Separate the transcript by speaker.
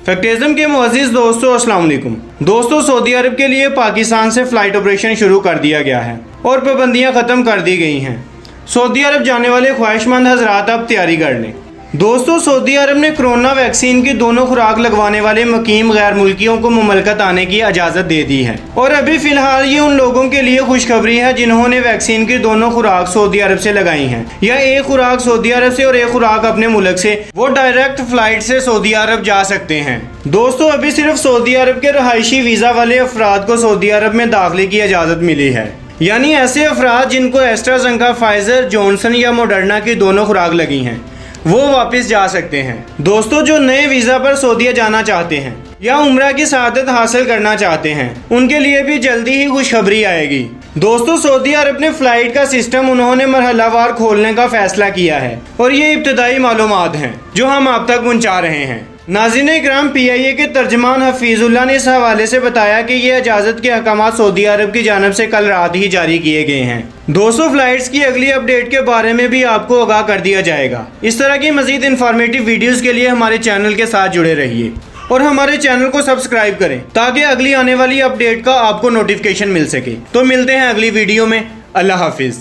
Speaker 1: फैक्टिज्म के मुअज़्ज़िज़ दोस्तों, अस्सलाम वालेकुम। दोस्तों, सऊदी अरब के लिए पाकिस्तान से फ़्लाइट ऑपरेशन शुरू कर दिया गया है और पाबंदियां ख़त्म कर दी गई हैं। सऊदी अरब जाने वाले ख्वाहिशमंद हज़रात अब तैयारी कर लें। दोस्तों, सऊदी अरब ने कोरोना वैक्सीन की दोनों खुराक लगवाने वाले मुकीम गैर मुल्कियों को मुमलकत आने की इजाज़त दे दी है और अभी फ़िलहाल ये उन लोगों के लिए खुशखबरी है जिन्होंने वैक्सीन की दोनों खुराक सऊदी अरब से लगाई हैं या एक खुराक सऊदी अरब से और एक खुराक अपने मुल्क से। वो डायरेक्ट फ़्लाइट से सऊदी अरब जा सकते हैं। दोस्तों, अभी सिर्फ सऊदी अरब के रहायशी वीज़ा वाले अफराद को सऊदी अरब में दाखिले की इजाज़त मिली है, यानी ऐसे अफराद जिनको एस्ट्राज़ेनेका, फाइजर, जॉनसन या मॉडर्ना की दोनों खुराक लगी हैं वो वापस जा सकते हैं। दोस्तों, जो नए वीज़ा पर सऊदीया जाना चाहते हैं या उम्रा की सआदत हासिल करना चाहते हैं उनके लिए भी जल्दी ही खुशखबरी आएगी। दोस्तों, सऊदी अरब ने फ़्लाइट का सिस्टम उन्होंने मरहलावार खोलने का फैसला किया है और ये इब्तदाई मालूमात हैं जो हम आप तक पहुँचा रहे हैं। नाज़रीन इकराम, PIA के तर्जमान हफीजुल्लाह ने इस हवाले से बताया कि ये इजाज़त के अहकाम सऊदी अरब की जानब से कल रात ही जारी किए गए हैं। 200 फ्लाइट्स की अगली अपडेट के बारे में भी आपको आगाह कर दिया जाएगा। इस तरह की मज़ीद इन्फॉर्मेटिव वीडियोज़ के लिए हमारे चैनल के साथ जुड़े रहिए और हमारे चैनल को सब्सक्राइब करें ताकि अगली आने वाली अपडेट का आपको नोटिफिकेशन मिल सके। तो मिलते हैं अगली वीडियो में। अल्लाह हाफिज़।